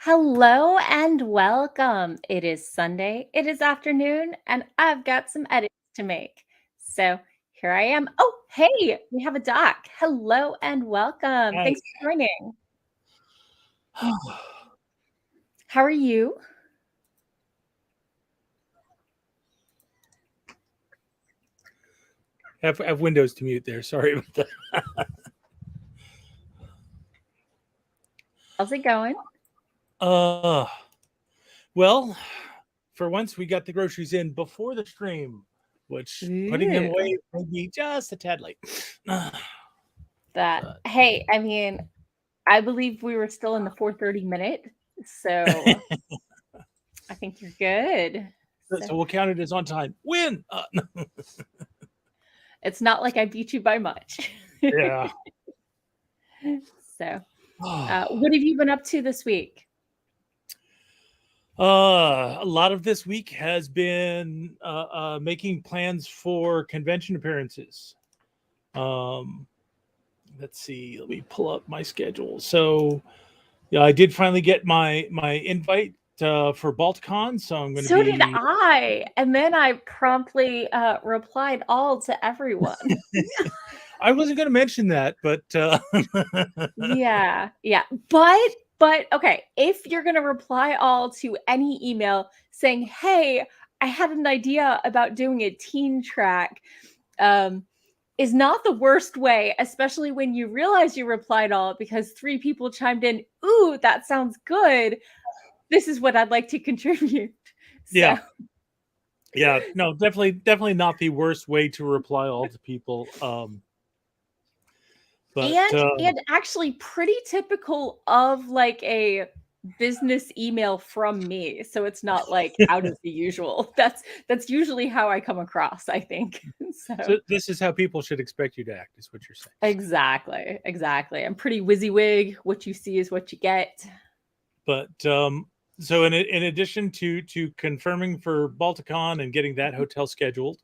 Hello and welcome. It is Sunday, it is afternoon, and I've got some edits to make. So here I am. Oh, hey, we have a doc. Hello and welcome. Hi. Thanks for joining. How are you? Have Windows to mute there. Sorry about that. How's it going? Uh, well, for once we got the groceries in before the stream, which putting them Ooh, away maybe just a tad late. that. But Hey, I mean, I believe we were still in the 4:30 minute, so I think you're good. So so we'll count it as on time. Win. it's not like I beat you by much. Yeah. So, what have you been up to this week? A lot of this week has been making plans for convention appearances. Um, let's see. Let me pull up my schedule. So, yeah, I did finally get my invite for BaltCon, so I'm going to So did be. I, and then I promptly, replied all to everyone. I wasn't going to mention that, but Yeah, yeah, but okay, if you're gonna reply all to any email saying, "Hey, I had an idea about doing a teen track," um, is not the worst way, especially when you realize you replied all because 3 people chimed in, "Ooh, that sounds good. This is what I'd like to contribute." So yeah, yeah, no, definitely not the worst way to reply all to people. But and actually pretty typical of like a business email from me, so it's not like out of the usual. That's usually how I come across, I think. So so this is how people should expect you to act, is what you're saying. exactly, I'm pretty WYSIWYG. What you see is what you get. But so in addition to confirming for Balticon and getting that hotel scheduled,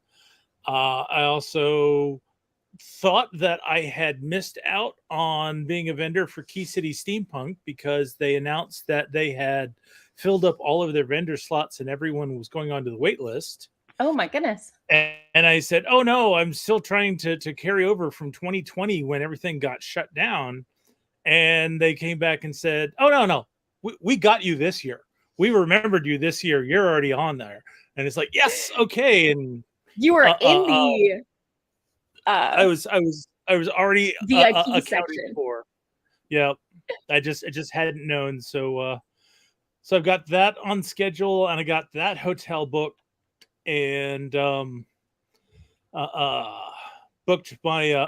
I also thought that I had missed out on being a vendor for Key City Steampunk because they announced that they had filled up all of their vendor slots and everyone was going onto the wait list. Oh my goodness. And I said, "Oh no, I'm still trying to carry over from 2020 when everything got shut down." And they came back and said, "Oh no, we got you this year. We remembered you this year. You're already on there." And it's like, "Yes, okay." And You are uh, uh, in uh, the uh I was already VIP accounted section. for. Yeah, I just hadn't known. So I've got that on schedule, and I got that hotel booked, and uh, uh, booked my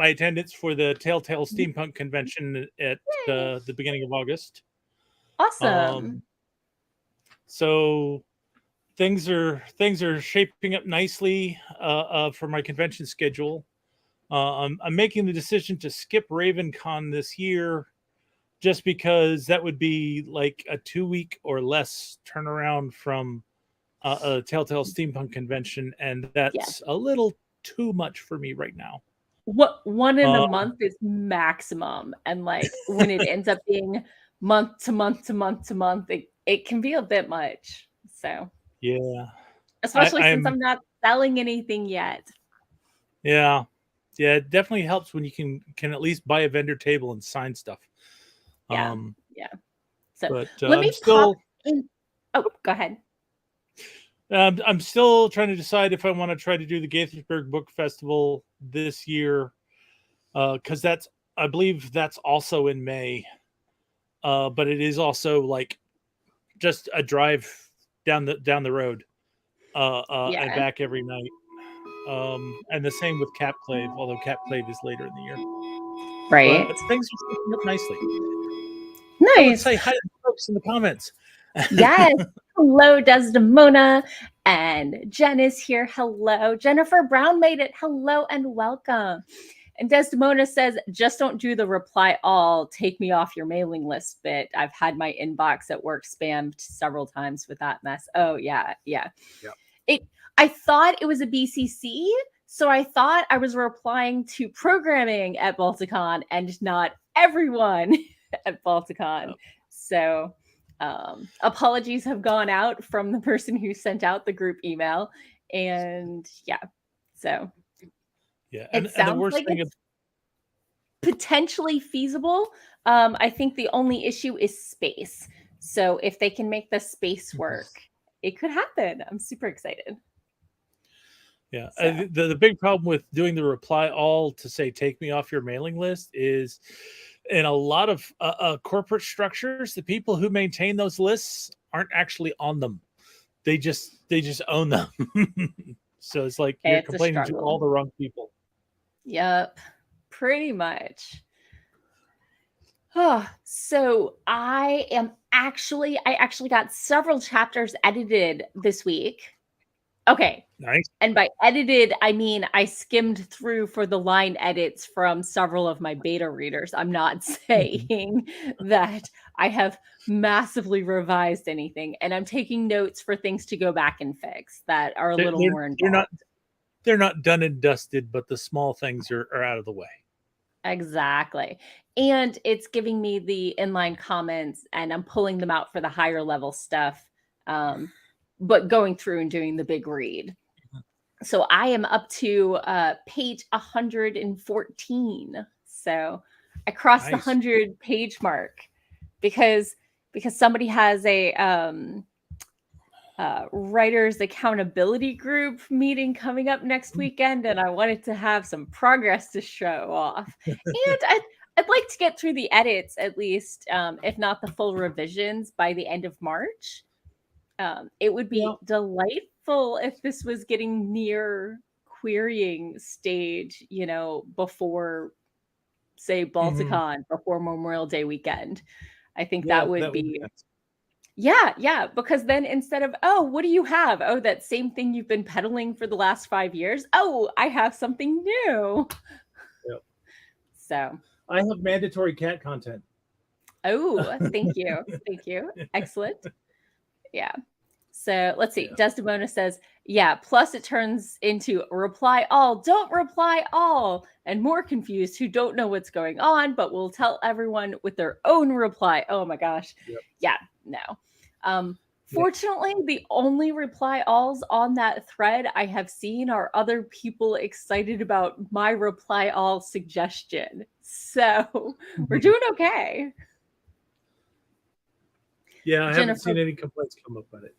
attendance for the Telltale Steampunk Convention at Yay. the beginning of August. Awesome. Um, so things are shaping up nicely for my convention schedule. I'm making the decision to skip RavenCon this year just because that would be like a 2 week or less turnaround from a Telltale Steampunk convention, and Yeah. that's a little too much for me right now. What one in a Uh, month is maximum, and, like, when it ends up being month to month to month to month, it can be a bit much, so yeah, I, especially since I'm I'm not selling anything yet. yeah, yeah. It definitely helps when you can at least buy a vendor table and sign stuff. Yeah, Um, yeah. So, but let I'm me pop still in. Oh, go ahead. I'm still trying to decide if I want to try to do the Gaithersburg Book Festival this year because I believe that's also in May. But it is also like just a drive down the road and Yeah, back every night. And the same with Capclave, although Capclave is later in the year. right. But things are shaping up nicely. Oh, let's Nice. say hi to the folks in the comments. Yes. Hello, Desdemona. And Jen is here. Hello. Jennifer Brown made it. Hello and welcome. And Desdemona says, just don't do the reply all, take me off your mailing list bit. I've had my inbox at work spammed several times with that mess. Oh, yeah. Yeah. Yeah. I thought it was a BCC. So I thought I was replying to programming at Balticon and not everyone. at Balticon. So apologies have gone out from the person who sent out the group email. And yeah, so and it the sounds worst like thing it's potentially feasible. I think the only issue is space. So if they can make the space work, it could happen. I'm super excited. Yeah. So The big problem with doing the reply all to say take me off your mailing list is in a lot of corporate structures, the people who maintain those lists aren't actually on them. They just own them. So it's like you're it's a complaining to all struggle. the wrong people. Yep, pretty much. Oh, so I actually got several chapters edited this week. Okay. Nice. And by edited, I mean I skimmed through for the line edits from several of my beta readers. I'm not saying that I have massively revised anything, and I'm taking notes for things to go back and fix that are a little more involved. They're not done and dusted, but the small things are out of the way. Exactly. And it's giving me the inline comments, and I'm pulling them out for the higher level stuff, but going through and doing the big read. So I am up to page 114. So I crossed the Nice. 100-page mark because somebody has a writers accountability group meeting coming up next weekend, and I wanted to have some progress to show off. And I'd like to get through the edits at least, if not the full revisions, by the end of March. It would be delightful if this was getting near querying stage, before, say, Balticon, before Memorial Day weekend. I think that would be nice. Yeah, because then instead of, oh, what do you have? Oh, that same thing you've been peddling for the last 5 years. Oh, I have something new. Yep. So I have mandatory cat content. Oh, thank you. Thank you. Excellent. Yeah. So let's see. Yeah. Desdemona says, yeah, plus it turns into reply all, don't reply all, and more confused who don't know what's going on, but will tell everyone with their own reply. Oh my gosh. Yep. Yeah, no. Fortunately, the only reply alls on that thread I have seen are other people excited about my reply all suggestion. So we're doing okay. Yeah, I haven't Jennifer- seen any complaints come up on it.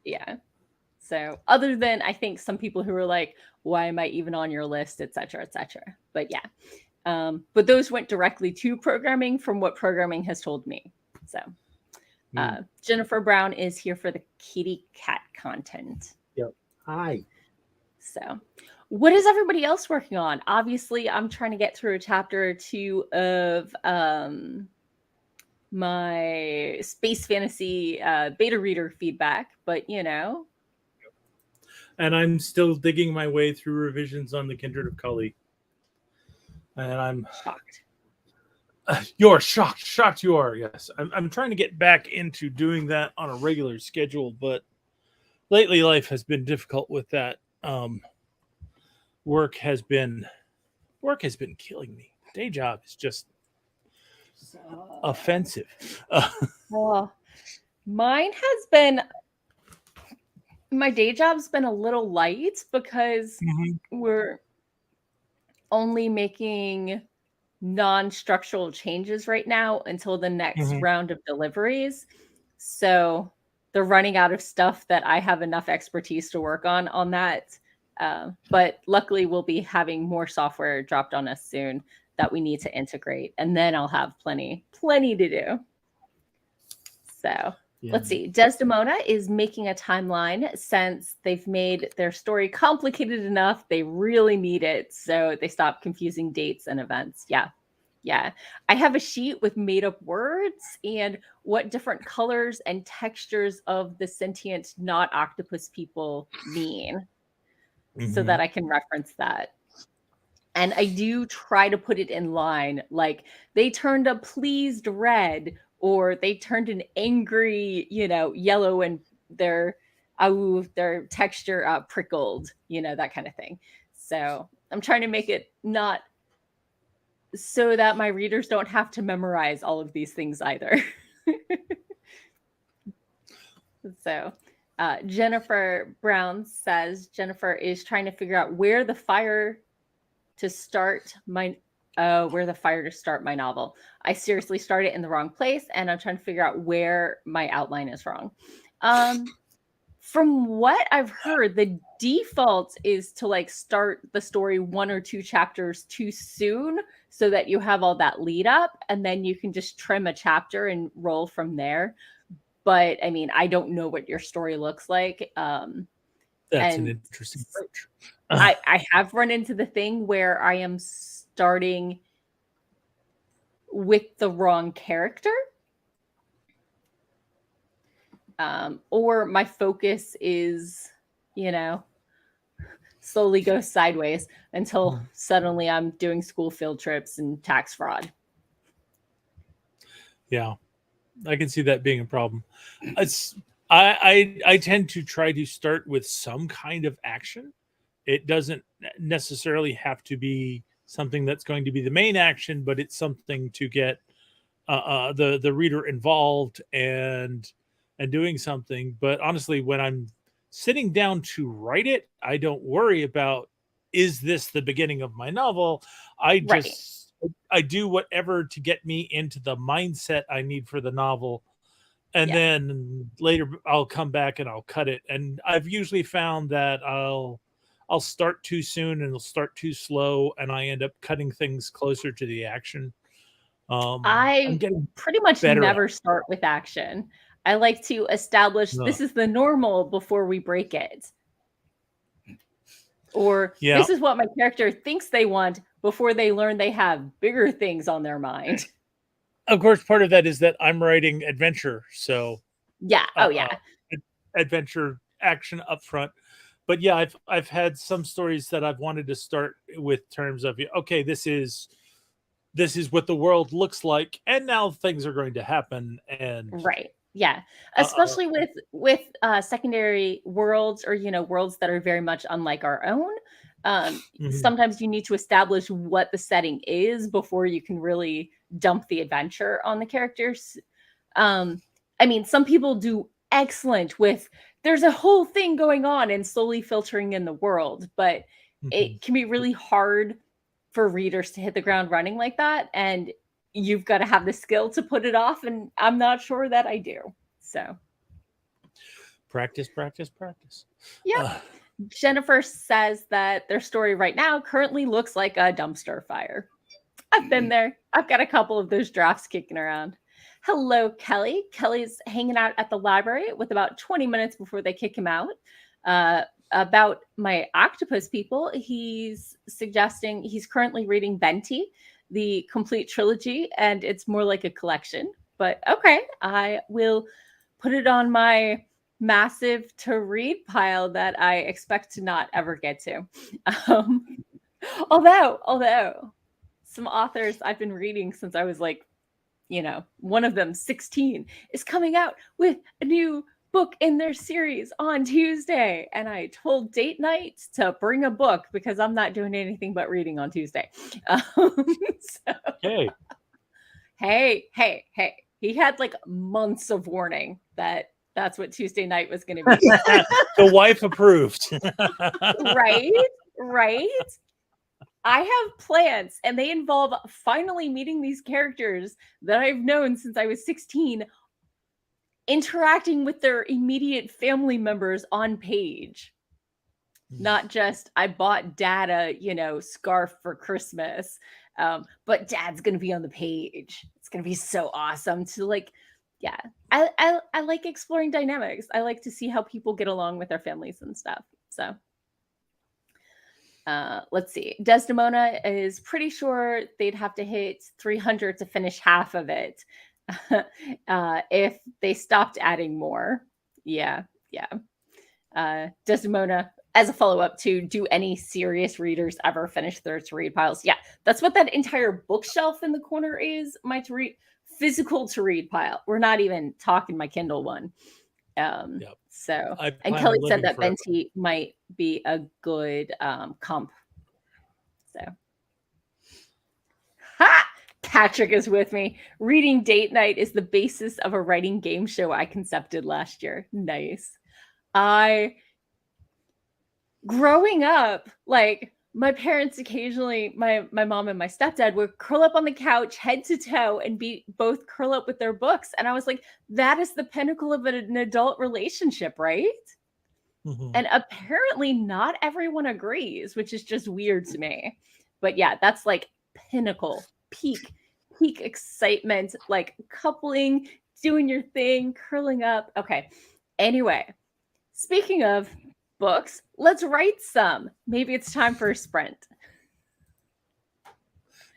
Yeah. So other than I think some people who are like, why am I even on your list, et cetera, et cetera. But yeah. But those went directly to programming from what programming has told me. So Jennifer Brown is here for the kitty cat content. Yep. Hi. So what is everybody else working on? Obviously, I'm trying to get through a chapter or two of my space fantasy beta reader feedback, but And I'm still digging my way through revisions on the Kindred of Kali. And I'm shocked. You're shocked you are. Yes, I'm trying to get back into doing that on a regular schedule, but lately life has been difficult with that. Work has been killing me. Day job is just offensive. Mine has been, my day job's been a little light because we're only making non-structural changes right now until the next round of deliveries. So they're running out of stuff that I have enough expertise to work on that. But luckily we'll be having more software dropped on us soon that we need to integrate. And then I'll have plenty to do. So let's see. Desdemona is making a timeline since they've made their story complicated enough. They really need it. So they stop confusing dates and events. Yeah. I have a sheet with made up words and what different colors and textures of the sentient not octopus people mean so that I can reference that. And I do try to put it in line. Like they turned a pleased red, or they turned an angry, yellow, and their texture prickled, that kind of thing. So I'm trying to make it not so that my readers don't have to memorize all of these things either. So Jennifer Brown says Jennifer is trying to figure out where the fire to start my novel. I seriously started in the wrong place, and I'm trying to figure out where my outline is wrong. From what I've heard, the default is to like start the story 1 or 2 chapters too soon so that you have all that lead up, and then you can just trim a chapter and roll from there. But I mean, I don't know what your story looks like. That's an interesting approach. I have run into the thing where I am starting with the wrong character. Or my focus is, slowly goes sideways until suddenly I'm doing school field trips and tax fraud. Yeah, I can see that being a problem. I tend to try to start with some kind of action. It doesn't necessarily have to be something that's going to be the main action, but it's something to get the reader involved and doing something. But honestly, when I'm sitting down to write it, I don't worry about, is this the beginning of my novel? I do whatever to get me into the mindset I need for the novel. And then later I'll come back and I'll cut it. And I've usually found that I'll start too soon and it'll start too slow, and I end up cutting things closer to the action. I pretty much never start with action. I like to establish this is the normal before we break it. Or this is what my character thinks they want before they learn they have bigger things on their mind. Of course, part of that is that I'm writing adventure. So adventure action up front. But yeah, I've had some stories that I've wanted to start with terms of, okay, this is what the world looks like, and now things are going to happen. And especially with secondary worlds, or worlds that are very much unlike our own. Sometimes you need to establish what the setting is before you can really dump the adventure on the characters. I mean, some people do excellent with, there's a whole thing going on, and slowly filtering in the world, but it can be really hard for readers to hit the ground running like that, and you've got to have the skill to put it off, and I'm not sure that I do. So practice. Yeah. Jennifer says that their story right now currently looks like a dumpster fire. I've been there. I've got a couple of those drafts kicking around. Hello, Kelly. Kelly's hanging out at the library with about 20 minutes before they kick him out. About my octopus people, he's suggesting he's currently reading Benti, the complete trilogy, and it's more like a collection. But okay, I will put it on my massive to read pile that I expect to not ever get to. Although some authors I've been reading since I was like, one of them 16 is coming out with a new book in their series on Tuesday, and I told date night to bring a book because I'm not doing anything but reading on Tuesday. Hey, he had like months of warning that that's what Tuesday night was going to be. The wife approved. Right. I have plans, and they involve finally meeting these characters that I've known since I was 16, interacting with their immediate family members on page. Not just, I bought Dad a, scarf for Christmas, but Dad's going to be on the page. It's going to be so awesome to like, I like exploring dynamics. I like to see how people get along with their families and stuff. So let's see. Desdemona is pretty sure they'd have to hit 300 to finish half of it if they stopped adding more. Yeah. Desdemona, as a follow-up to, do any serious readers ever finish their to-read piles? Yeah, that's what that entire bookshelf in the corner is, my physical to-read pile. We're not even talking my Kindle one. So, and Kelly said that Benti might be a good comp. So, Ha! Patrick is with me. Reading date night is the basis of a writing game show I concepted last year. Nice. Growing up, like my parents occasionally, my mom and my stepdad would curl up on the couch head to toe and both curl up with their books. And I was like, that is the pinnacle of an adult relationship, right? Mhm. And apparently not everyone agrees, which is just weird to me. But yeah, that's like pinnacle, peak excitement, like coupling, doing your thing, curling up. Okay. Anyway, speaking of books, let's write some. Maybe it's time for a sprint.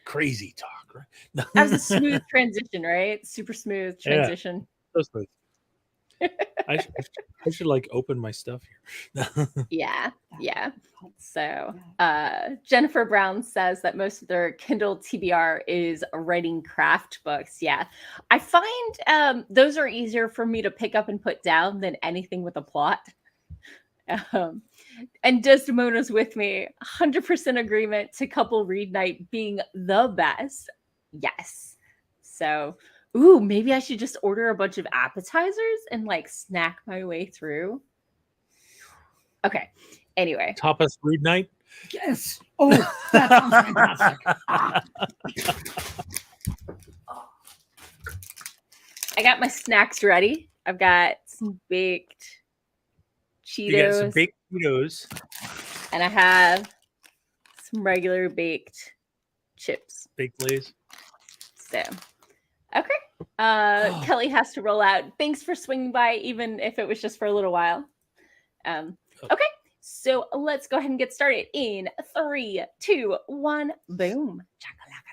Crazy talk, right? That was a smooth transition, right? Super smooth transition. So smooth. I should like open my stuff here. Yeah. Yeah. So Jennifer Brown says that most of their Kindle TBR is writing craft books. Yeah. I find those are easier for me to pick up and put down than anything with a plot. And Desdemona's with me. 100% agreement to couple read night being the best. Yes. So, ooh, maybe I should just order a bunch of appetizers and like snack my way through. Okay. Anyway. Tapas read night. Yes. Oh, that sounds fantastic. I got my snacks ready. I've got some baked Cheetos. You got some baked Cheetos. And I have some regular baked chips. Baked Lays. So, okay. Kelly has to roll out. Thanks for swinging by, even if it was just for a little while. Okay. So let's go ahead and get started in 3, 2, 1. Boom. Chakalaka.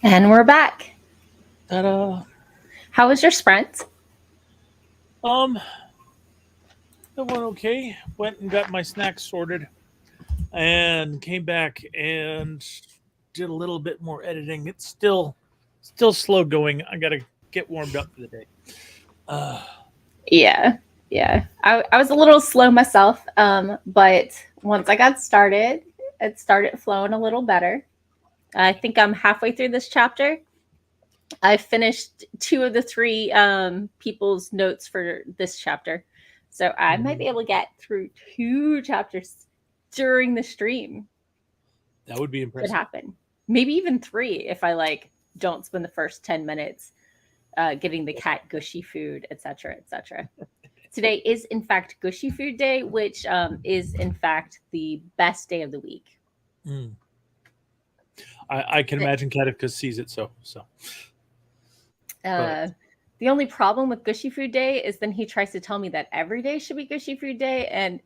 And we're back. Ta-da. How was your sprint? It went okay. Went and got my snacks sorted, and came back and did a little bit more editing. It's still slow going. I gotta get warmed up for the day. Yeah. I was a little slow myself, but once I got started, it started flowing a little better. I think I'm halfway through this chapter. I finished 2 of the 3 people's notes for this chapter. So I might be able to get through 2 chapters during the stream. That would be impressive. Could happen. Maybe even 3 if I don't spend the first 10 minutes getting the cat gushy food, etc., etc. Today is in fact gushy food day, which is in fact the best day of the week. I can imagine Catticus sees it so. The only problem with gushy food day is then he tries to tell me that every day should be gushy food day and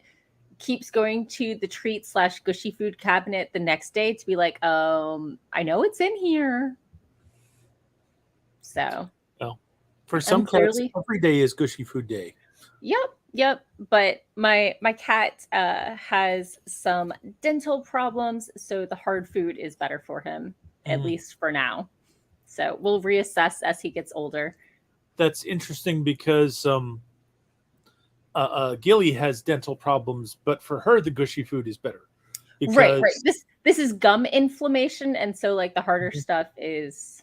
keeps going to the treat/gushy food cabinet the next day to be like, I know it's in here. So for some cats, every day is gushy food day. Yep. But my cat has some dental problems, so the hard food is better for him, at least for now. So we'll reassess as he gets older. That's interesting because Gilly has dental problems, but for her the gushy food is better. Because... Right. This is gum inflammation, and so the harder stuff is,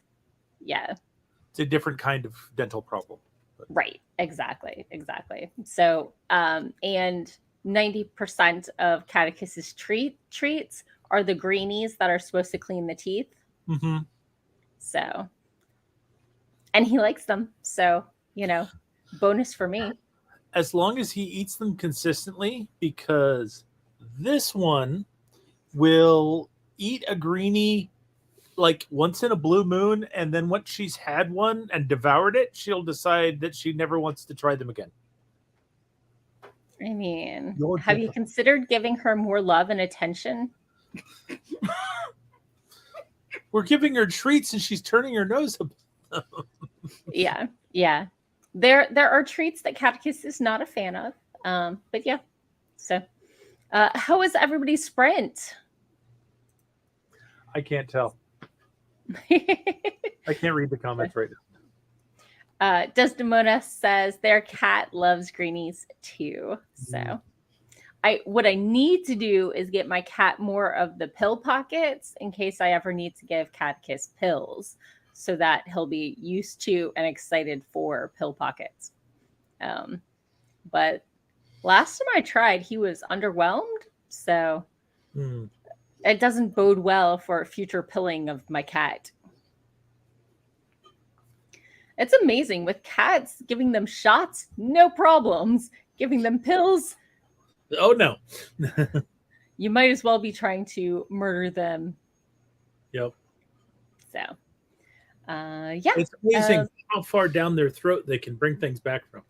it's a different kind of dental problem. Right. Exactly. So, and 90% of Catticus's treats are the greenies that are supposed to clean the teeth. Mm-hmm. So, and he likes them. So, bonus for me. As long as he eats them consistently, because this one will eat a greenie once in a blue moon, and then once she's had one and devoured it, she'll decide that she never wants to try them again. I mean, have you considered giving her more love and attention? We're giving her treats and she's turning her nose up. Yeah. There are treats that Catticus is not a fan of. But yeah. So how was everybody's sprint? I can't tell. I can't read the comments right now. Desdemona says their cat loves greenies too. So what I need to do is get my cat more of the pill pockets in case I ever need to give Catticus pills, so that he'll be used to and excited for pill pockets. But last time I tried, he was underwhelmed. So it doesn't bode well for future pilling of my cat. It's amazing with cats, giving them shots, no problems. Giving them pills. Oh, no. You might as well be trying to murder them. Yep. So, yeah. It's amazing how far down their throat they can bring things back from.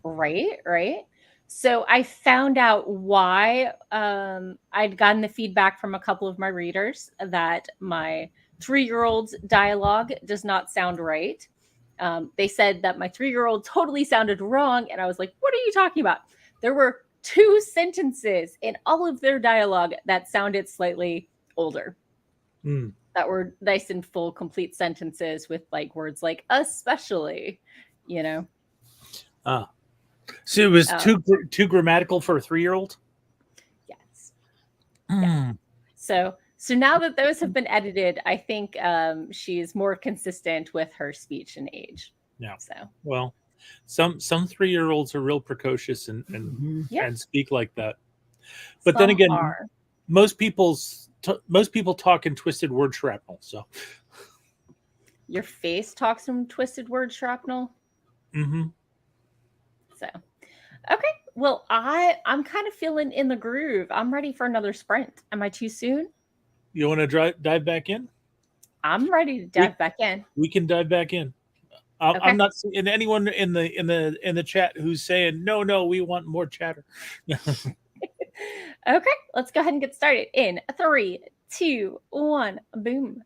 Right. So I found out why I'd gotten the feedback from a couple of my readers that my 3-year-old's dialogue does not sound right. They said that my 3-year-old totally sounded wrong. And I was like, what are you talking about? There were 2 sentences in all of their dialogue that sounded slightly older. That were nice and full, complete sentences with words like especially, So it was too grammatical for a 3-year-old? Yes. Yeah. So now that those have been edited, I think she's more consistent with her speech and age. Yeah. So well, some 3-year-olds are real precocious and speak like that. But some then again, are. most people talk in twisted word shrapnel. So your face talks in twisted word shrapnel. So, okay. Well, I'm kind of feeling in the groove. I'm ready for another sprint. Am I too soon? You want to dive back in? I'm ready to dive back in. We can dive back in. Okay. I'm not seeing anyone in the chat who's saying no. We want more chatter. Okay, let's go ahead and get started in 3, 2, 1. Boom.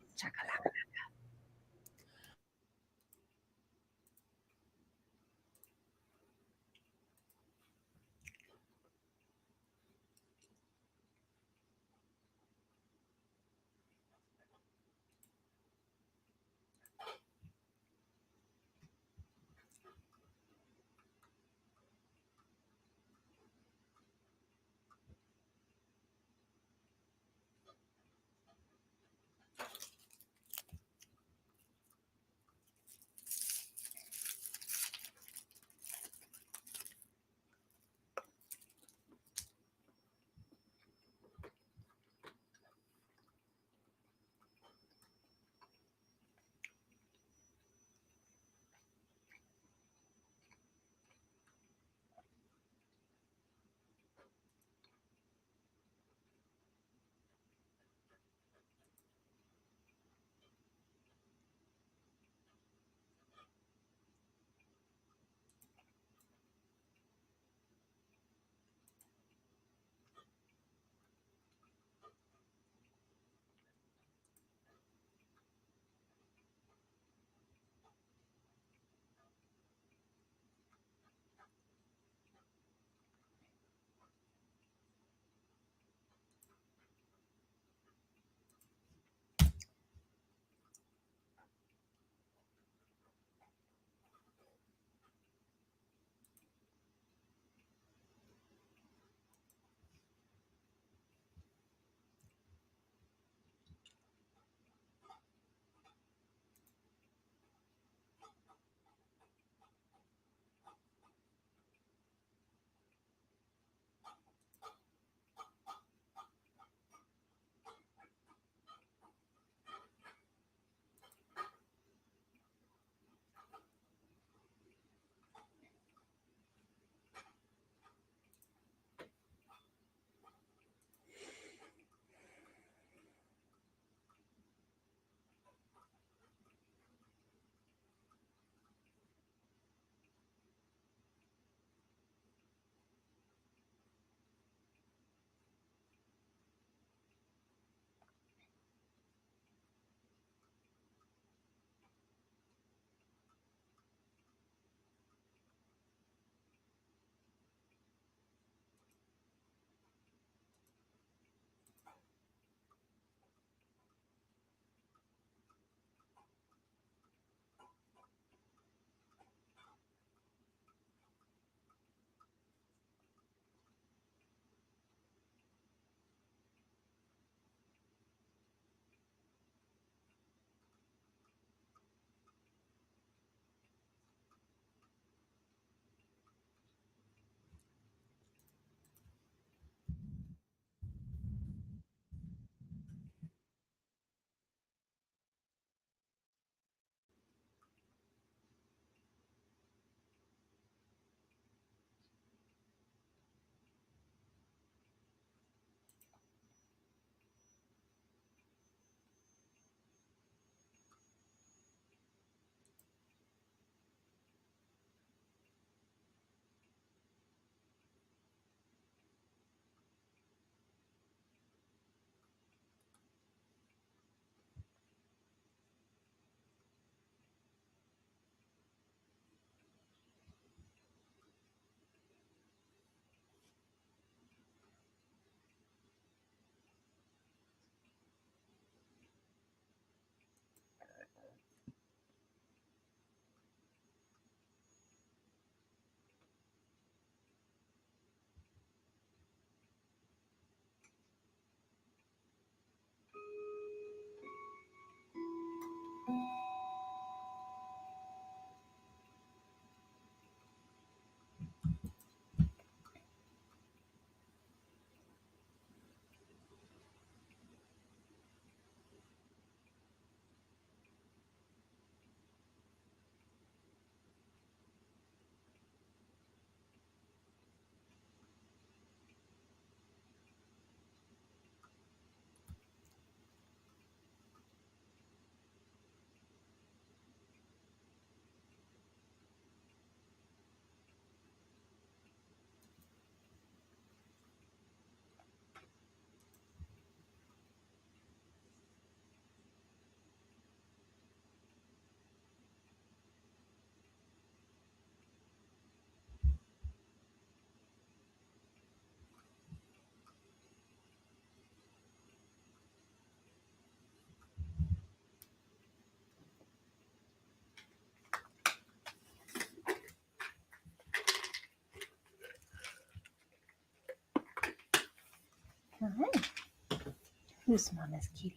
All right. Who's Mama's kitty?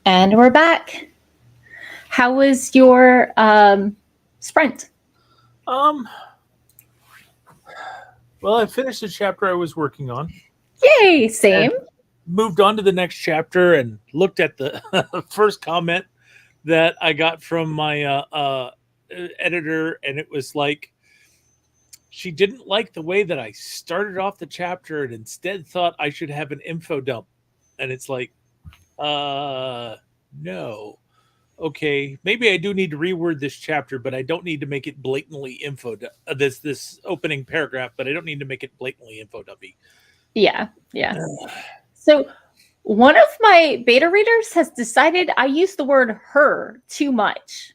And we're back. How was your sprint? Well, I finished the chapter I was working on. Yay, same. And moved on to the next chapter and looked at the first comment that I got from my editor, and it was like, she didn't like the way that I started off the chapter and instead thought I should have an info dump. And it's like, no. Okay, maybe I do need to reword this chapter, but I don't need to make it blatantly info this opening paragraph, but I don't need to make it blatantly info dumpy. Yeah. So one of my beta readers has decided I use the word her too much.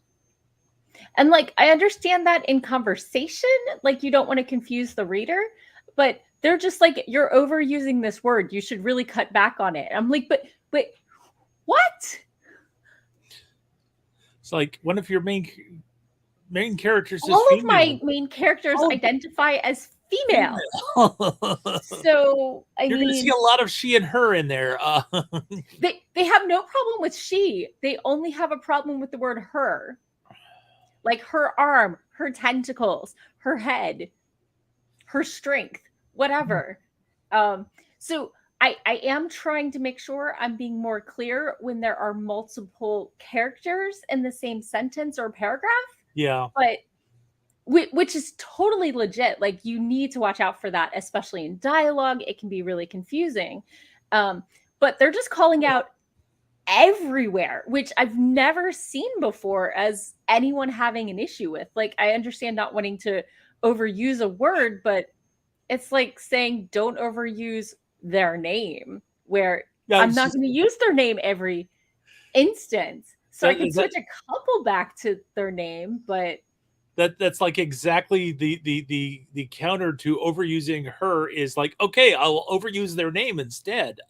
And like, I understand that in conversation, like you don't want to confuse the reader, but they're just like, you're overusing this word. You should really cut back on it. I'm like, but what? It's like one of your main characters is all female. Of my main characters identify as female. So you're going to see a lot of she and her in there. They have no problem with she. They only have a problem with the word her. Like her arm, her tentacles, her head, her strength, whatever. So I am trying to make sure I'm being more clear when there are multiple characters in the same sentence or paragraph. Yeah. But which is totally legit. Like you need to watch out for that, especially in dialogue. It can be really confusing. But they're just calling out everywhere, which I've never seen before as anyone having an issue with. Like, I understand not wanting to overuse a word, but it's like saying don't overuse their name, where I'm not going to use their name every instance. So I can switch a couple back to their name, but that's like exactly the counter to overusing her is like, okay, I'll overuse their name instead.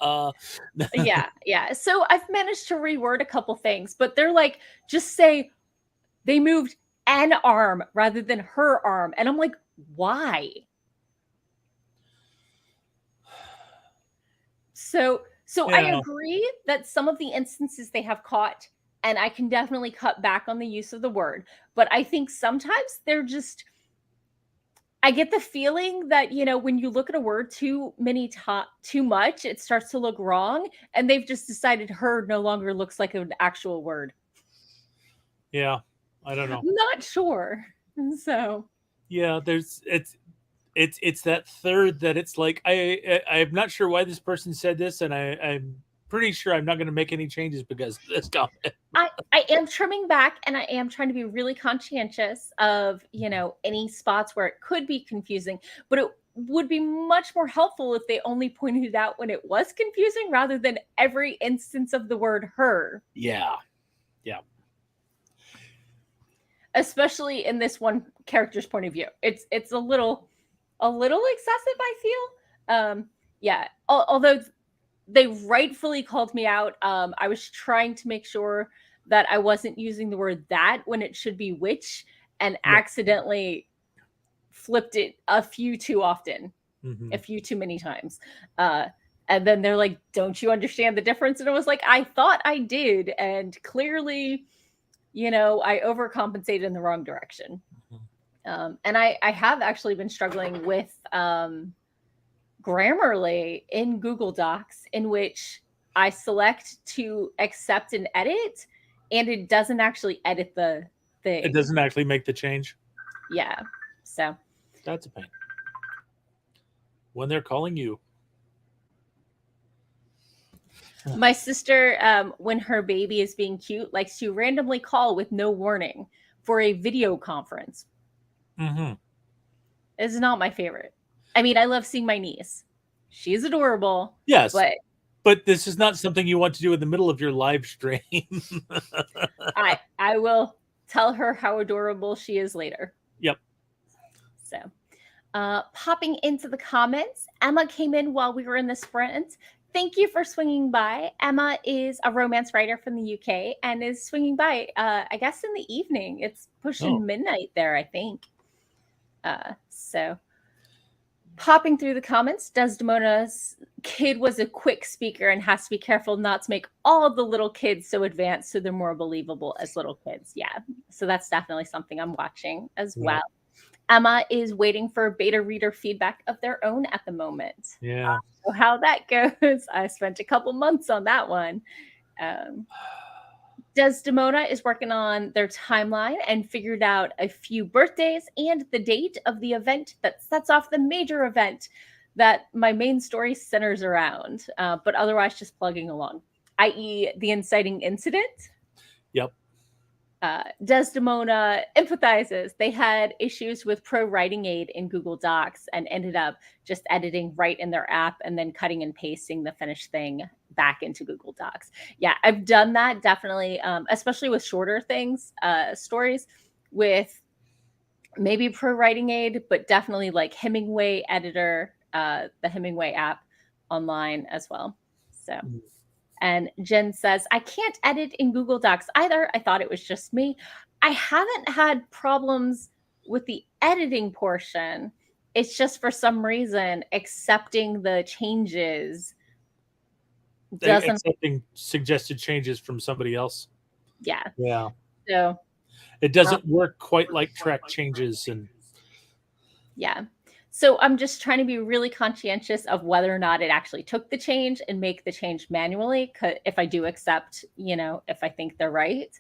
Yeah. So I've managed to reword a couple things, but they're like, just say they moved an arm rather than her arm. And I'm like, why? So yeah. I agree that some of the instances they have caught, and I can definitely cut back on the use of the word, but I think sometimes they're just, I get the feeling that, you know, when you look at a word too much, it starts to look wrong, and they've just decided her no longer looks like an actual word. Yeah, I don't know. I'm not sure. So yeah, it's that third that it's like, I'm not sure why this person said this, and I'm pretty sure I'm not going to make any changes because of this comment. I am trimming back, and I am trying to be really conscientious of, you know, any spots where it could be confusing, but it would be much more helpful if they only pointed it out when it was confusing rather than every instance of the word her. Yeah. Especially in this one character's point of view. It's a little excessive, I feel. Yeah. Although they rightfully called me out. I was trying to make sure that I wasn't using the word that when it should be which, and accidentally flipped it a few too often, a few too many times. And then they're like, don't you understand the difference? And I was like, I thought I did. And clearly, you know, I overcompensated in the wrong direction. And I have actually been struggling with Grammarly in Google Docs, in which I select to accept and edit, and it doesn't actually edit the thing. It doesn't actually make the change. Yeah. So that's a pain. When they're calling you. My sister, when her baby is being cute, likes to randomly call with no warning for a video conference. It's not my favorite. I mean, I love seeing my niece. She's adorable. Yes. But this is not something you want to do in the middle of your live stream. I will tell her how adorable she is later. Yep. So, popping into the comments, Emma came in while we were in the sprint. Thank you for swinging by. Emma is a romance writer from the UK and is swinging by, I guess, in the evening. It's pushing midnight there, I think. So Popping through the comments, Desdemona's kid was a quick speaker and has to be careful not to make all of the little kids so advanced so they're more believable as little kids. Yeah. So that's definitely something I'm watching as well. Emma is waiting for beta reader feedback of their own at the moment. Yeah. So how that goes, I spent a couple months on that one. Desdemona is working on their timeline and figured out a few birthdays and the date of the event that sets off the major event that my main story centers around, but otherwise just plugging along, i.e. the inciting incident. Yep. Desdemona empathizes. They had issues with Pro Writing Aid in Google Docs and ended up just editing right in their app and then cutting and pasting the finished thing back into Google Docs. Yeah, I've done that definitely, especially with shorter things, stories with maybe Pro Writing Aid, but definitely like Hemingway Editor, the Hemingway app online as well. So. And Jen says, I can't edit in Google Docs either. I thought it was just me. I haven't had problems with the editing portion. It's just for some reason, accepting the changes doesn't. Accepting suggested changes from somebody else. Yeah. Yeah. So it doesn't work quite like track changes. And yeah. So I'm just trying to be really conscientious of whether or not it actually took the change and make the change manually. If I do accept, if I think they're right.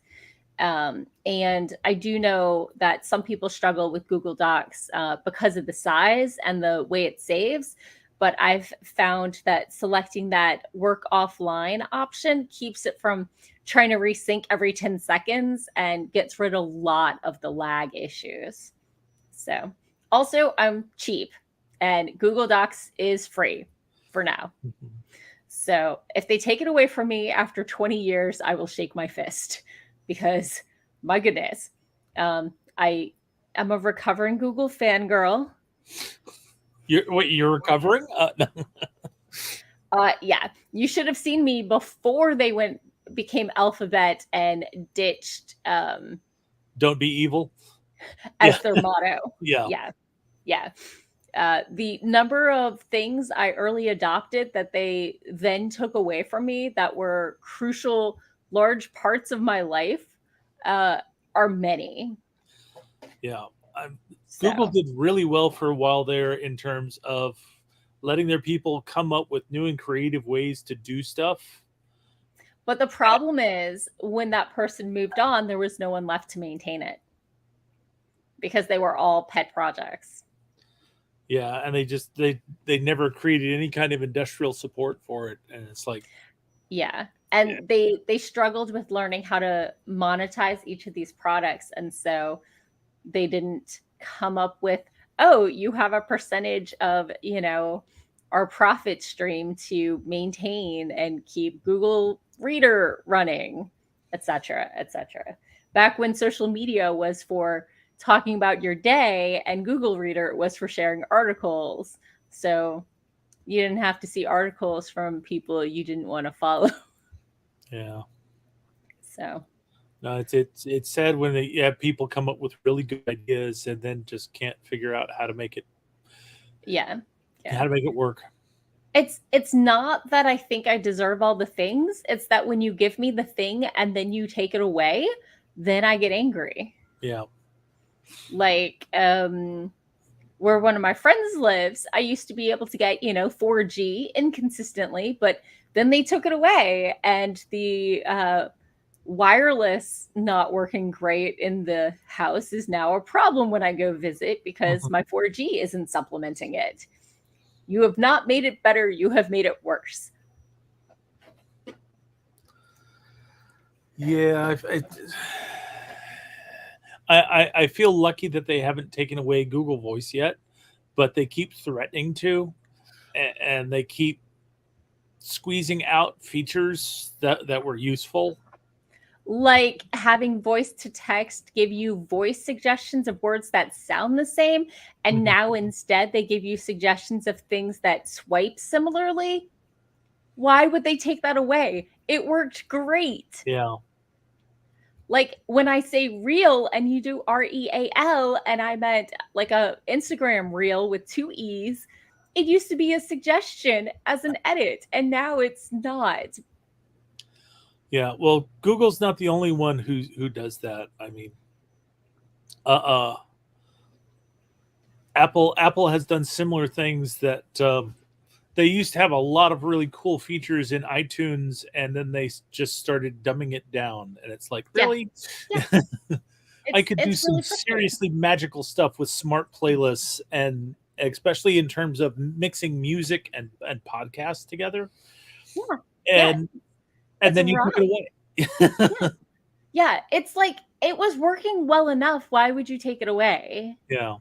And I do know that some people struggle with Google Docs because of the size and the way it saves. But I've found that selecting that work offline option keeps it from trying to resync every 10 seconds and gets rid of a lot of the lag issues. So. Also, I'm cheap and Google Docs is free for now. Mm-hmm. So if they take it away from me after 20 years, I will shake my fist because my goodness, I am a recovering Google fangirl. You're recovering? Yeah, you should have seen me before they became Alphabet and ditched. Don't be evil. As their motto. Yeah. The number of things I early adopted that they then took away from me that were crucial, large parts of my life are many. Yeah. Google did really well for a while there in terms of letting their people come up with new and creative ways to do stuff. But the problem is when that person moved on, there was no one left to maintain it because they were all pet projects. Yeah, and they never created any kind of industrial support for it, and it's like, yeah, and yeah. They struggled with learning how to monetize each of these products, and so they didn't come up with, oh, you have a percentage of our profit stream to maintain and keep Google Reader running, etc., etc. Back when social media was for talking about your day and Google Reader was for sharing articles. So you didn't have to see articles from people you didn't want to follow. Yeah. So. No, it's sad when they have people come up with really good ideas and then just can't figure out how to make it. Yeah. How to make it work. It's not that I think I deserve all the things. It's that when you give me the thing and then you take it away, then I get angry. Yeah. Like where one of my friends lives, I used to be able to get 4G inconsistently, but then they took it away, and the wireless not working great in the house is now a problem when I go visit because my 4G isn't supplementing it. You have not made it better, you have made it worse. Yeah, I feel lucky that they haven't taken away Google Voice yet, but they keep threatening to, and they keep squeezing out features that were useful. Like having voice to text give you voice suggestions of words that sound the same, and now instead they give you suggestions of things that swipe similarly. Why would they take that away? It worked great. Yeah. Like when I say reel and you do REAL, and I meant like a Instagram reel with 2 E's, it used to be a suggestion as an edit, and now it's not. Yeah, well, Google's not the only one who does that. I mean, uh, Apple has done similar things that they used to have a lot of really cool features in iTunes, and then they just started dumbing it down. And it's like, Yeah. really? Yeah. I could do It's some really frustrating. seriously magical stuff with smart playlists, and especially in terms of mixing music and podcasts together. Yeah. And It's then you rough. took it away. Yeah, it's like it was working well enough. Why would you take it away Yeah.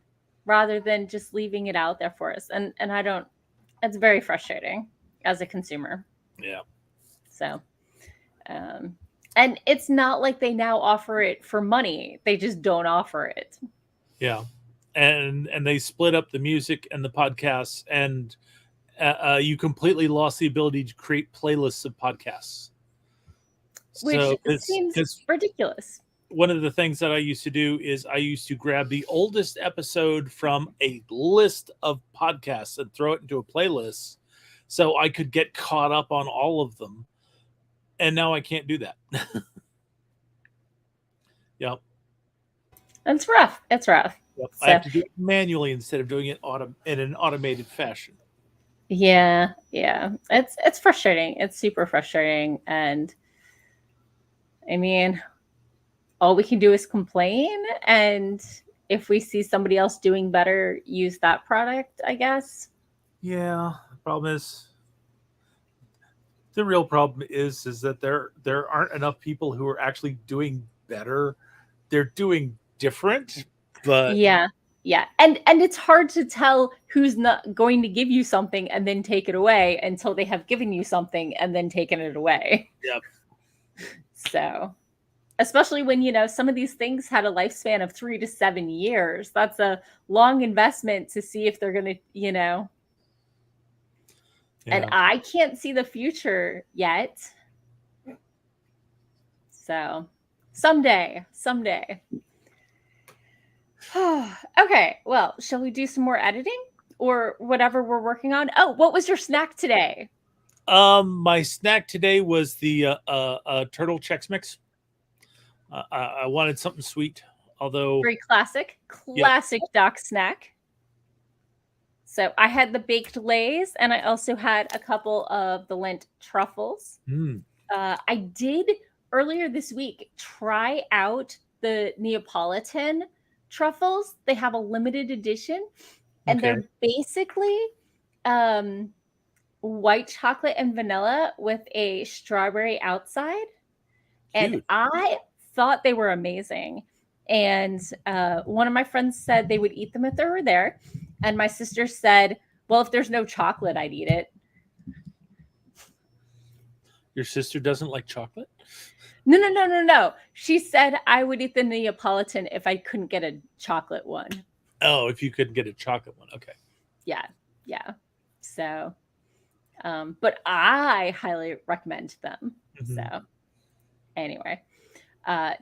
rather than just leaving it out there for us? And I don't. It's very frustrating as a consumer. Yeah. So, and it's not like they now offer it for money. They just don't offer it. Yeah. And they split up the music and the podcasts, and you completely lost the ability to create playlists of podcasts. Which So seems ridiculous. one of the things that I used to do is I used to grab the oldest episode from a list of podcasts and throw it into a playlist so I could get caught up on all of them. And now I can't do that. Yep. It's rough. It's rough. Yep. So, I have to do it manually instead of doing it in an automated fashion. yeah. It's frustrating. It's super frustrating. And I mean, all we can do is complain. And if we see somebody else doing better, use that product, I guess. Yeah. The real problem is that there aren't enough people who are actually doing better. They're doing different, but Yeah. And it's hard to tell who's not going to give you something and then take it away until they have given you something and then taken it away. Yep. So, especially when, some of these things had a lifespan of 3 to 7 years. That's a long investment to see if they're going to, Yeah. And I can't see the future yet. So, someday. Okay, well, shall we do some more editing or whatever we're working on? Oh, what was your snack today? My snack today was the turtle Chex Mix. I wanted something sweet, although Very classic Doc snack. So I had the baked Lays, and I also had a couple of the Lent truffles. I did earlier this week try out the Neapolitan truffles. They have a limited edition, and they're basically white chocolate and vanilla with a strawberry outside. And Cute. I thought they were amazing. And one of my friends said they would eat them if they were there. And my sister said, well, if there's no chocolate, I'd eat it. Your sister doesn't like chocolate? No. She said I would eat the Neapolitan if I couldn't get a chocolate one. Oh, if you couldn't get a chocolate one. Okay. Yeah. So, but I highly recommend them. Mm-hmm. So anyway,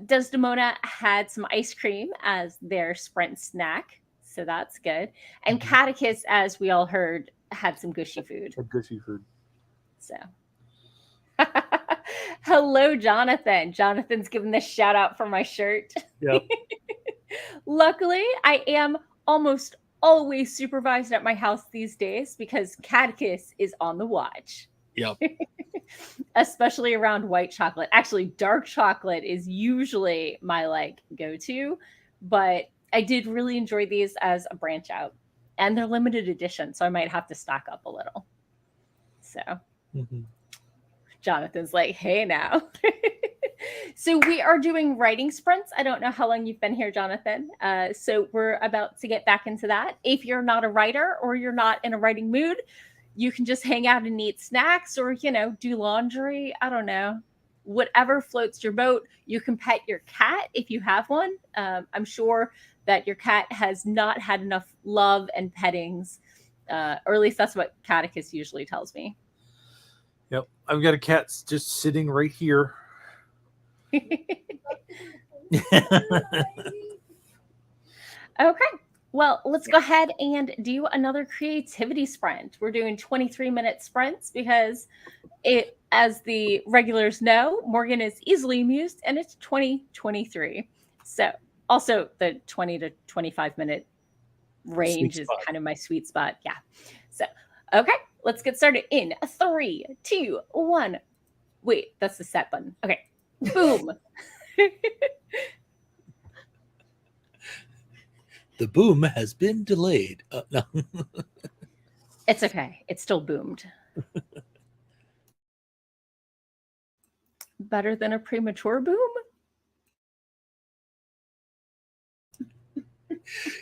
Desdemona had some ice cream as their Sprint snack. So that's good. And Catticus, as we all heard, had some gushy food. So hello, Jonathan. Jonathan's giving this shout out for my shirt. Yep. Luckily, I am almost always supervised at my house these days because Catticus is on the watch. Yep. Especially around white chocolate. Actually, dark chocolate is usually my go-to, but I did really enjoy these as a branch out, and they're limited edition, so I might have to stock up a little. So Jonathan's like, hey now. So we are doing writing sprints. I don't know how long you've been here, Jonathan. So we're about to get back into that. If you're not a writer or you're not in a writing mood, you can just hang out and eat snacks or, do laundry. I don't know. Whatever floats your boat. You can pet your cat if you have one. I'm sure that your cat has not had enough love and pettings, or at least that's what Catticus usually tells me. Yep. I've got a cat just sitting right here. Okay. Well, let's go ahead and do another creativity sprint. We're doing 23-minute sprints because as the regulars know, Morgan is easily amused and it's 2023. So also the 20 to 25-minute range is kind of my sweet spot. Yeah. So, okay, let's get started in 3, 2, 1. Wait, that's the set button. Okay. Boom. The boom has been delayed. No. It's okay. It still boomed. Better than a premature boom?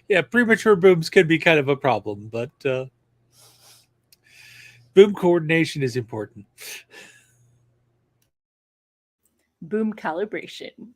Yeah, premature booms can be kind of a problem, but boom coordination is important. Boom calibration.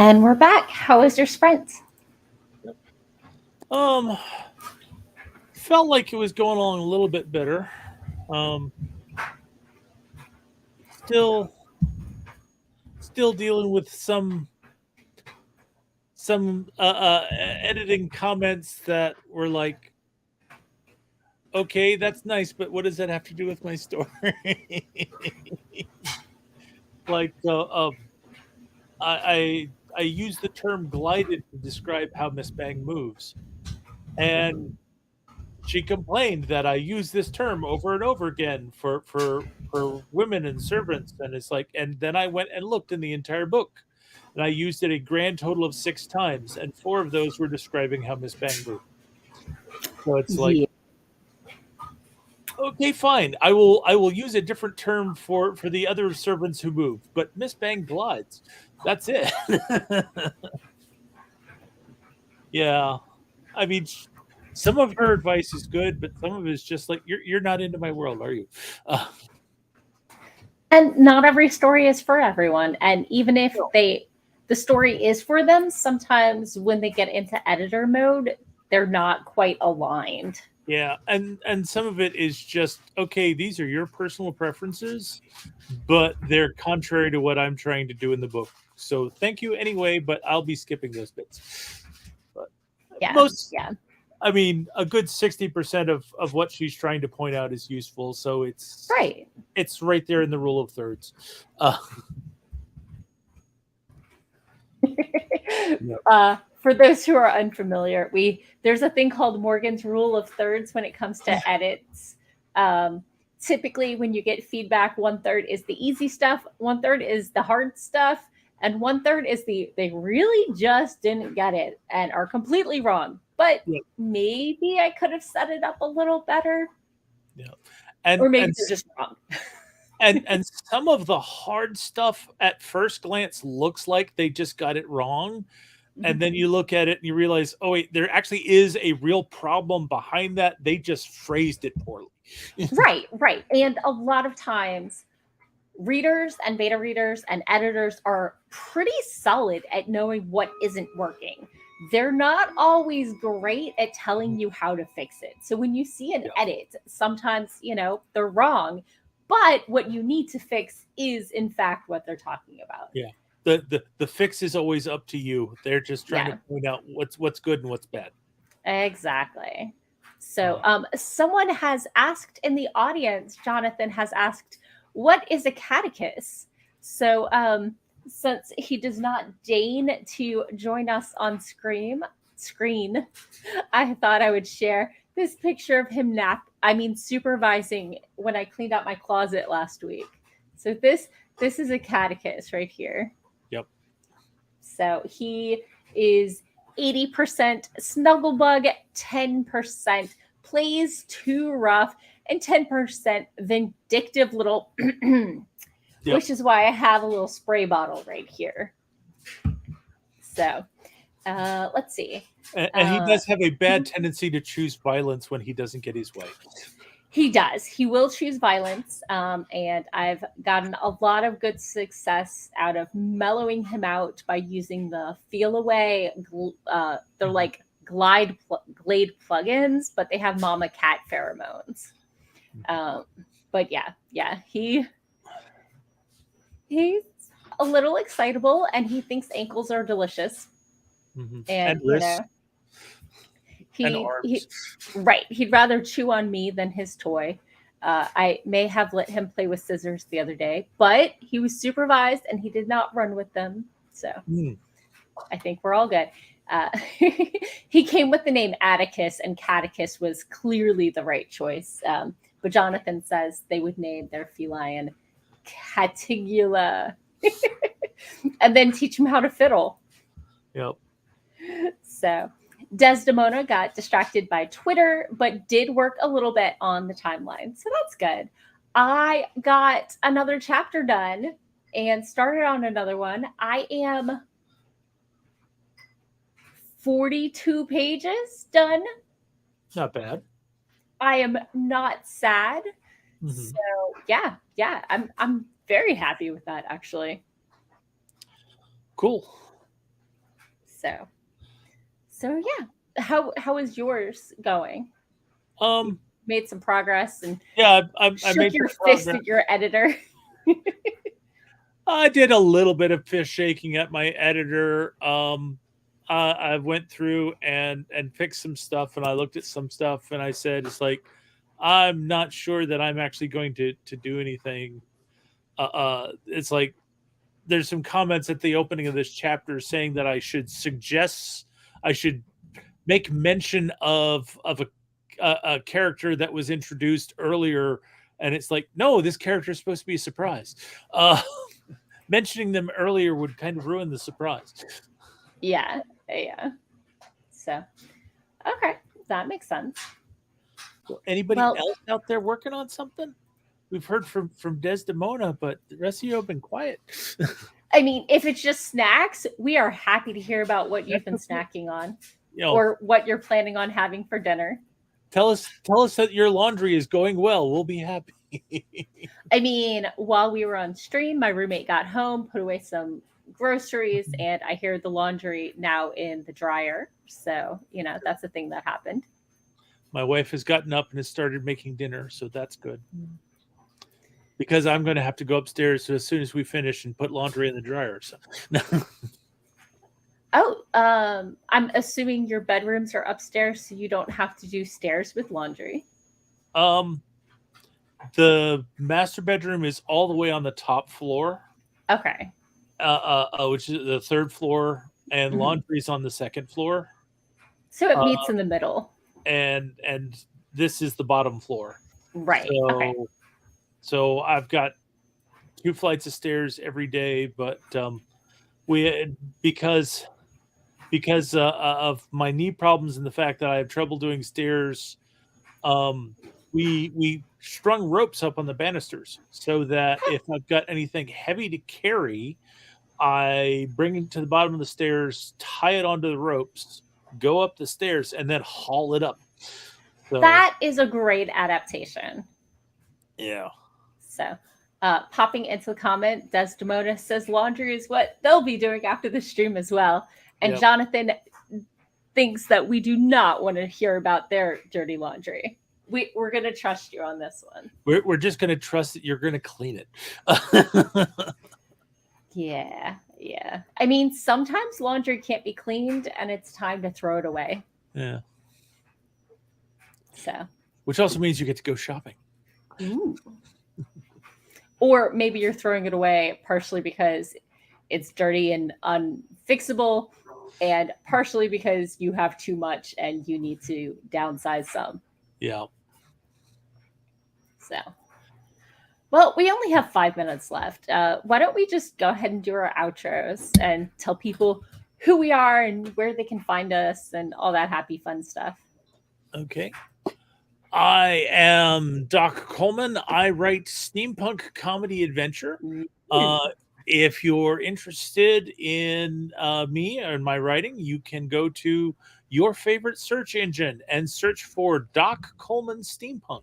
And we're back. How was your sprint? Felt like it was going along a little bit better. Still dealing with some editing comments that were like, okay, that's nice, but what does that have to do with my story? Like, I use the term glided to describe how Miss Bang moves, and she complained that I use this term over and over again for women and servants, and it's like, and then I went and looked in the entire book, and I used it a grand total of 6 times, and 4 of those were describing how Miss Bang moved. So it's like, Yeah. okay, fine. I will use a different term for the other servants who move, but Miss Bang glides. That's it. Yeah, I mean, some of her advice is good, but some of it is just like, you're not into my world, are you? And not every story is for everyone. And even if the story is for them, sometimes when they get into editor mode, they're not quite aligned. Yeah, and some of it is just, okay, these are your personal preferences, but they're contrary to what I'm trying to do in the book. So thank you anyway, but I'll be skipping those bits. But I mean, a good 60% of what she's trying to point out is useful. So it's right there in the rule of thirds. For those who are unfamiliar, there's a thing called Morgan's rule of thirds when it comes to edits. Typically, when you get feedback, 1/3 is the easy stuff, 1/3 is the hard stuff, and 1/3 is they really just didn't get it and are completely wrong. But maybe I could have set it up a little better. Yeah, or maybe they're just wrong. and some of the hard stuff at first glance looks like they just got it wrong. And then you look at it and you realize, oh wait, there actually is a real problem behind that. They just phrased it poorly. Right. And a lot of times readers and beta readers and editors are pretty solid at knowing what isn't working. They're not always great at telling you how to fix it. So when you see an edit, sometimes, they're wrong, but what you need to fix is in fact what they're talking about. Yeah. The fix is always up to you. They're just trying to point out what's good and what's bad. Exactly. So someone has asked in the audience, Jonathan has asked, what is a catechus? So since he does not deign to join us on screen, I thought I would share this picture of him supervising when I cleaned out my closet last week. So this is a catechus right here. Yep. So he is 80% Snugglebug, 10% plays too rough, and 10% vindictive little, which is why I have a little spray bottle right here. So let's see. And he does have a bad tendency to choose violence when he doesn't get his way. He does. He will choose violence. And I've gotten a lot of good success out of mellowing him out by using the Feel Away. They're like Glade plugins, but they have mama cat pheromones. But yeah, he's a little excitable and he thinks ankles are delicious. Mm-hmm. And wrists. He'd rather chew on me than his toy. I may have let him play with scissors the other day, but he was supervised and he did not run with them. So I think we're all good. He came with the name Atticus, and Catticus was clearly the right choice. But Jonathan says they would name their feline Catigula and then teach him how to fiddle. Yep. So Desdemona got distracted by Twitter, but did work a little bit on the timeline. So that's good. I got another chapter done and started on another one. I am 42 pages done. Not bad. I am not sad. Mm-hmm. So yeah, I'm very happy with that actually. Cool. So yeah. How is yours going? Made some progress and Yeah, I shook made your some fist progress. at your editor. I did a little bit of fist shaking at my editor. I went through and fixed some stuff, and I looked at some stuff, and I said, "It's like I'm not sure that I'm actually going to do anything." It's like there's some comments at the opening of this chapter saying that I should make mention of a character that was introduced earlier, and it's like, no, this character is supposed to be a surprise. Mentioning them earlier would kind of ruin the surprise. Yeah. So okay, that makes sense. Anybody Well, else out there working on something? We've heard from Desdemona, but the rest of you have been quiet. I mean, if it's just snacks, we are happy to hear about what you've been snacking on, or what you're planning on having for dinner. Tell us that your laundry is going well. We'll be happy. I mean, while we were on stream, my roommate got home, put away some groceries, and I hear the laundry now in the dryer. So, that's a thing that happened. My wife has gotten up and has started making dinner, so that's good. Because I'm going to have to go upstairs as soon as we finish and put laundry in the dryer. So. Oh, I'm assuming your bedrooms are upstairs, so you don't have to do stairs with laundry. The master bedroom is all the way on the top floor. Okay. Which is the third floor, and laundry's on the second floor. So it meets in the middle. And this is the bottom floor. Right. So, okay. So I've got 2 flights of stairs every day, but because of my knee problems and the fact that I have trouble doing stairs, we strung ropes up on the banisters so that if I've got anything heavy to carry, I bring it to the bottom of the stairs, tie it onto the ropes, go up the stairs, and then haul it up. So, that is a great adaptation. Yeah. So, popping into the comment, Desdemona says laundry is what they'll be doing after the stream as well. And Yep. Jonathan thinks that we do not want to hear about their dirty laundry. We're going to trust you on this one. We're just going to trust that you're going to clean it. Yeah. I mean, sometimes laundry can't be cleaned and it's time to throw it away. Yeah. So. Which also means you get to go shopping. Ooh. Or maybe you're throwing it away partially because it's dirty and unfixable, and partially because you have too much and you need to downsize some. Yeah. So, well, we only have 5 minutes left. Why don't we just go ahead and do our outros and tell people who we are and where they can find us and all that happy fun stuff. Okay. I am Doc Coleman. I write steampunk comedy adventure. If you're interested in me and my writing, you can go to your favorite search engine and search for Doc Coleman Steampunk.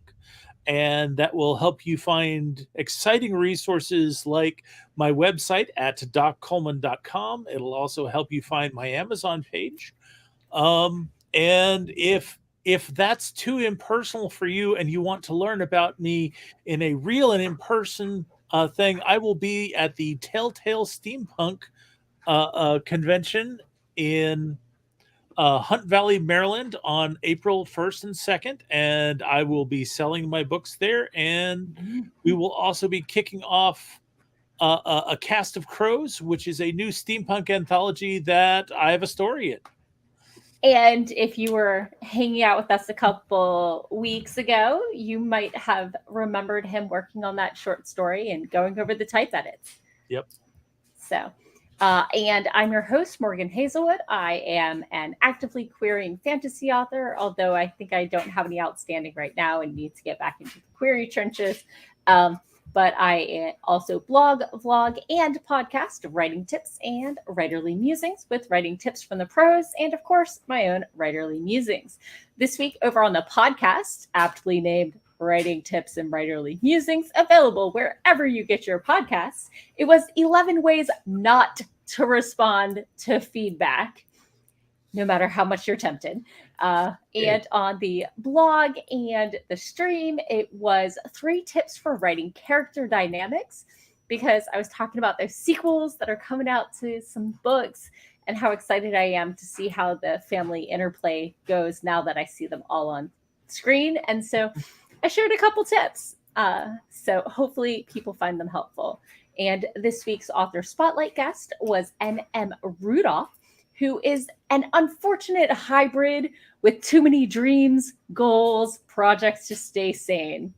And that will help you find exciting resources like my website at doccoleman.com. It'll also help you find my Amazon page. And if that's too impersonal for you and you want to learn about me in a real and in-person thing, I will be at the Telltale Steampunk convention in Hunt Valley, Maryland on April 1st and 2nd, and I will be selling my books there, and we will also be kicking off a Cast of Crows, which is a new steampunk anthology that I have a story in. And if you were hanging out with us a couple weeks ago, you might have remembered him working on that short story and going over the type edits. Yep. So, and I'm your host, Morgan Hazelwood. I am an actively querying fantasy author, although I think I don't have any outstanding right now and need to get back into the query trenches. But I also blog, vlog, and podcast writing tips and writerly musings with writing tips from the pros, and of course, my own writerly musings. This week over on the podcast, aptly named Writing Tips and Writerly Musings, available wherever you get your podcasts, it was 11 ways not to respond to feedback. no matter how much you're tempted. And on the blog and the stream, it was 3 tips for writing character dynamics, because I was talking about those sequels that are coming out to some books and how excited I am to see how the family interplay goes now that I see them all on screen. And so I shared a couple tips. So hopefully people find them helpful. And this week's author spotlight guest was N.M. Rudolph, who is an unfortunate hybrid with too many dreams, goals, projects to stay sane.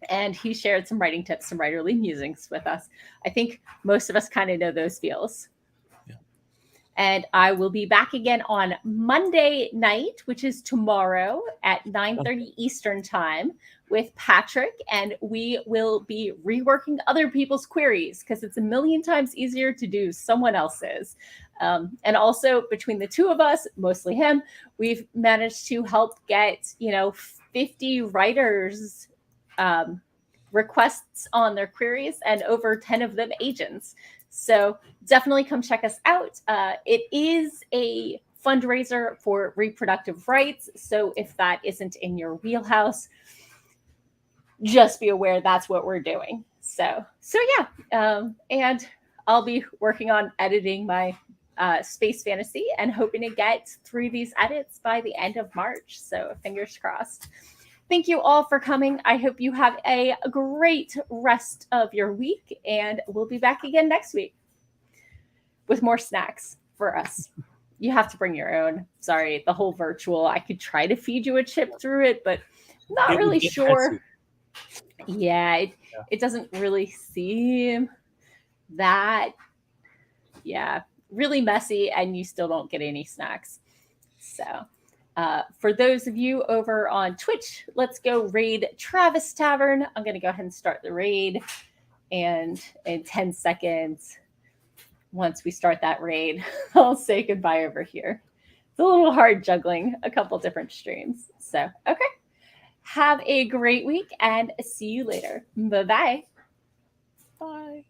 And he shared some writing tips, some writerly musings with us. I think most of us kind of know those feels. And I will be back again on Monday night, which is tomorrow at 9:30 Eastern time with Patrick. And we will be reworking other people's queries because it's a million times easier to do someone else's. And also between the two of us, mostly him, we've managed to help get, 50 writers requests on their queries and over 10 of them agents. So definitely come check us out. It is a fundraiser for reproductive rights. So if that isn't in your wheelhouse, just be aware that's what we're doing. So yeah. And I'll be working on editing my space fantasy and hoping to get through these edits by the end of March. So fingers crossed. Thank you all for coming. I hope you have a great rest of your week, and we'll be back again next week with more snacks for us. You have to bring your own. Sorry, the whole virtual. I could try to feed you a chip through it, but I'm not really sure. Yeah, it doesn't really seem that, really messy, and you still don't get any snacks. So for those of you over on Twitch, let's go raid Travis Tavern. I'm going to go ahead and start the raid. And in 10 seconds, once we start that raid, I'll say goodbye over here. It's a little hard juggling a couple different streams. So, okay. Have a great week and see you later. Bye-bye. Bye.